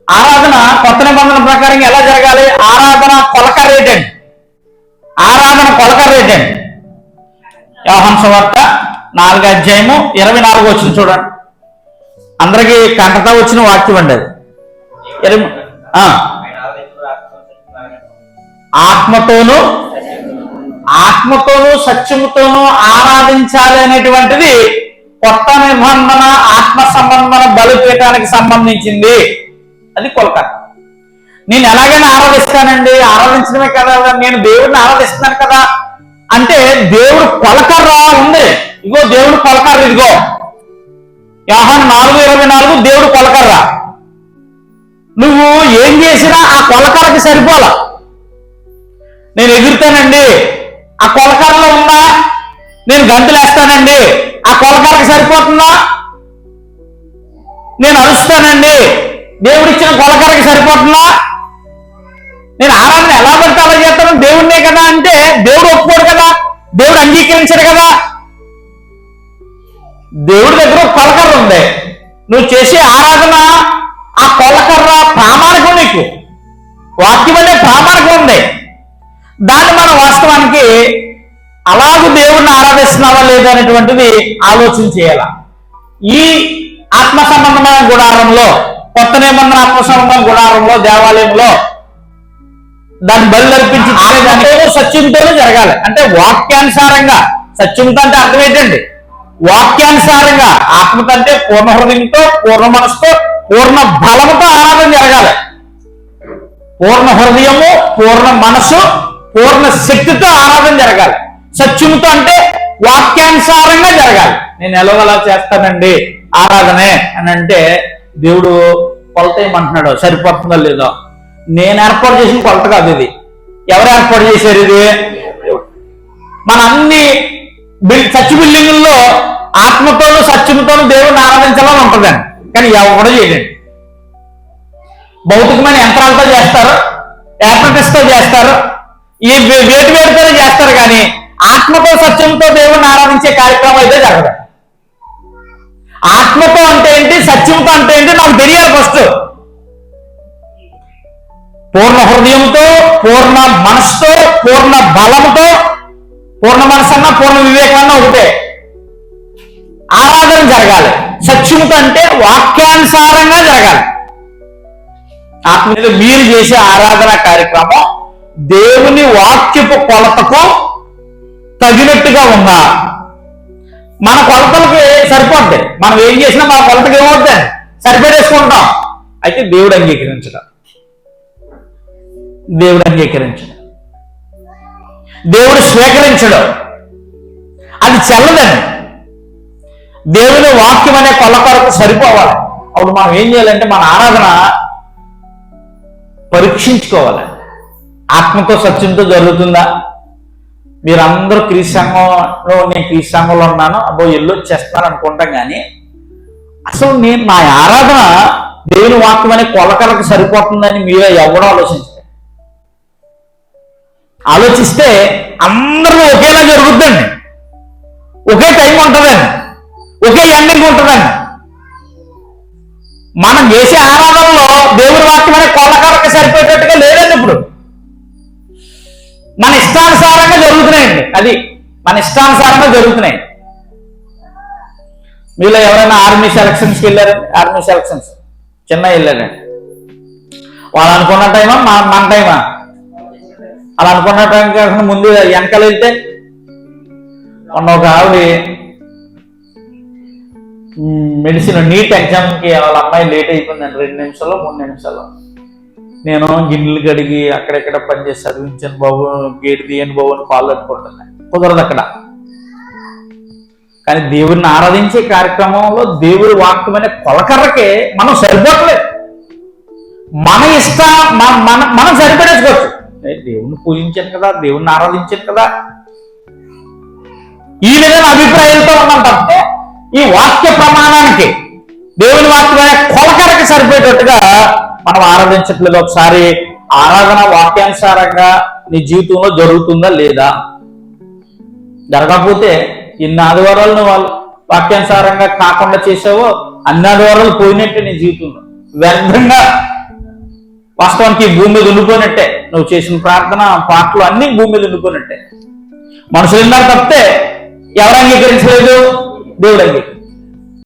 ఆరాధన కొత్త నిబంధన ప్రకారం ఎలా జరగాలి? ఆరాధన కొలక రేట్ అండి. ఆరాధన కొలక రేట్ అండి. యోహాను సువార్త 4:24 చూడండి. అందరికీ కంటతా వచ్చిన వాక్యం అండి అది. ఆత్మతోనూ సత్యముతోనూ ఆరాధించాలి అనేటువంటిది కొత్త నిబంధన ఆత్మ సంబంధన బలిపీఠానికి సంబంధించింది. అది కొలక. నేను ఎలాగైనా ఆరాధిస్తానండి, ఆరాధించడమే కదా, నేను దేవుడిని ఆరాధిస్తున్నాను కదా అంటే దేవుడు కొలకర్రా ఉంది. ఇగో దేవుడు కొలకర్ర, ఇదిగో యోహాను 4:24 దేవుడు కొలకర్రా. నువ్వు ఏం చేసినా ఆ కొలకర్రకి సరిపోలా. నేను ఎగురుతానండి, ఆ కొలకర్రలో ఉందా? నేను గంతులేస్తానండి, ఆ కొలకర్రకి సరిపోతుందా? నేను అరుస్తానండి, దేవుడిచ్చిన కొలకర్రకి సరిపోతుందా? నేను ఆరాధన ఎలా పడితే అలా చేస్తాను, దేవుడినే కదా అంటే దేవుడు ఒప్పుకోడు కదా, దేవుడు అంగీకరించడు కదా. దేవుడి దగ్గర కొలకర్ర ఉంది. నువ్వు చేసే ఆరాధన ఆ కొలకర్ర ప్రామాణికం, నీకు వాక్యం అనే ప్రామాణికం ఉంది. దాన్ని మనం వాస్తవానికి అలాగూ దేవుడిని ఆరాధిస్తున్నావా లేదా అనేటువంటిది ఆలోచన చేయాల. ఈ ఆత్మ సంబంధమైన గుడారంలో, కొత్త నిబంధన ఆత్మ సంబంధమైన గుడారంలో, దేవాలయంలో దాన్ని బలి అర్పించి ఆరాధనతో సత్యంతోనే జరగాలి. అంటే వాక్యానుసారంగా. సత్యంతో అంటే అర్థం ఏంటండి? వాక్యానుసారంగా. ఆత్మతో అంటే పూర్ణ హృదయంతో, పూర్ణ మనసుతో, పూర్ణ బలముతో ఆరాధన జరగాలి. పూర్ణ హృదయము, పూర్ణ మనసు, పూర్ణ శక్తితో ఆరాధన జరగాలి. సత్యముతో అంటే వాక్యానుసారంగా జరగాలి. నేను ఎలాగలా చేస్తానండి ఆరాధనే అని అంటే దేవుడు కొలత ఏమంటున్నాడు, సరిపోతుందో లేదో. నేను ఏర్పాటు చేసిన కొలత కాదు ఇది. ఎవరు ఏర్పాటు చేశారు ఇది? మన అన్ని చర్చి బిల్డింగుల్లో ఆత్మతోనూ సత్యముతోనూ దేవుడిని ఆరాధించాలని ఉంటుందండి. కానీ ఎవరు చేయడండి. భౌతికమైన యంత్రాలతో చేస్తారు, యాప్రటిస్తో చేస్తారు, ఈ వేటితోనే చేస్తారు. కానీ ఆత్మతో సత్యంతో దేవుడిని ఆరాధించే కార్యక్రమం అయితే జరగదు. ఆత్మతో అంటే ఏంటి, సత్యంతో అంటే ఏంటి నాకు తెలియాలి ఫస్ట్. పూర్ణ హృదయంతో, పూర్ణ మనసుతో, పూర్ణ బలంతో, పూర్ణ మనసన్నా పూర్ణ వివేకమన్నా ఒకటే ఆరాధన జరగాలి. సత్యముతో అంటే వాక్యానుసారంగా జరగాలి. ఆత్మీయులు మీరు చేసే ఆరాధన కార్యక్రమం దేవుని వాక్యపు కొలతకు తగినట్టుగా ఉందా? మన కొలతలకి సరిపోద్ది. మనం ఏం చేసినా మన కొలతకి ఏమవుతుంది, సరిపడేసుకుంటాం. అయితే దేవుడు అంగీకరించడం, దేవుడు అంగీకరించడం, దేవుడు స్వీకరించడం అది చెల్లదండి. దేవుని వాక్యం అనే కొల కొరకు సరిపోవాలి. అప్పుడు మనం ఏం చేయాలంటే మన ఆరాధన పరీక్షించుకోవాలి. ఆత్మతో సత్యంతో జరుగుతుందా? మీరందరూ క్రీస్తు సంఘంలో, నేను క్రీస్తు సంఘంలో ఉన్నాను, అబ్బో ఎల్లు వచ్చేస్తున్నాను అనుకుంటాం. కానీ అసలు నేను నా ఆరాధన దేవుని వాక్యం అనే కొలకలకు సరిపోతుందని మీరే ఎవడో ఆలోచిస్తే అందరూ ఒకేలా జరుగుద్దండి. ఒకే టైం ఉంటుందండి, ఒకే ఎండింగ్ ఉంటుందండి. మనం చేసే ఆరాధనలో దేవుని వాక్యం అనే కొలకలకు సరిపోయేటట్టుగా లేదండి. ఇప్పుడు మన ఇష్టానుసారంగా జరుగుతున్నాయండి. అది మన ఇష్టానుసారంగా జరుగుతున్నాయి. మీలో ఎవరైనా ఆర్మీ సెలక్షన్స్కి వెళ్ళారండి? ఆర్మీ సెలక్షన్స్ చిన్న వెళ్ళారండి. వాళ్ళు అనుకున్న టైమా మన టైమా? అలా అనుకున్న టైం కాకుండా ముందు వెనకాల వెళ్తే మొన్న ఒక ఆవిడ మెడిసిన్ నీట్ ఎగ్జామ్కి వాళ్ళ అమ్మాయి లేట్ అయిపోయిందండి. 2 నిమిషాలు 3 నిమిషాలు. నేను గిన్నెలు కడిగి అక్కడెక్కడ పనిచేసి చదివించాను బాబు, గేట్ తీయండి బాబు అని కాళ్ళు అనుకుంటున్నాను. కుదరదు అక్కడ. కానీ దేవుడిని ఆరాధించే కార్యక్రమంలో దేవుడి వాక్యం అనే కొలకర్రకే మనం సరిపోవట్లేదు. మన మనం సరిపడేసుకోవచ్చు. దేవుణ్ణి పూజించాను కదా, దేవుణ్ణి ఆరాధించాను కదా, ఈ విధంగా అభిప్రాయాలతో ఉన్నాం తప్పితే ఈ వాక్య ప్రమాణానికి, దేవుని వాక్యం అనే కొలకరకి సరిపోయేటట్టుగా మనం ఆరాధించట్లేదు. ఒకసారి ఆరాధన వాక్యానుసారంగా నీ జీవితంలో జరుగుతుందా లేదా? జరగకపోతే ఇన్ని ఆదివారాలు నువ్వు వాక్యానుసారంగా కాకుండా చేసావో అన్ని ఆదివారాలు పోయినట్టే నీ జీవితంలో. వ్యర్థంగా వాస్తవానికి భూమి మీద ఉండిపోయినట్టే. నువ్వు చేసిన ప్రార్థన పాటలు అన్ని భూమి మీద ఉండిపోయినట్టే. మనుషులు విన్నారు తప్పితే ఎవరు అంగీకరించలేదు? దేవుడు అంగీకరించాడు.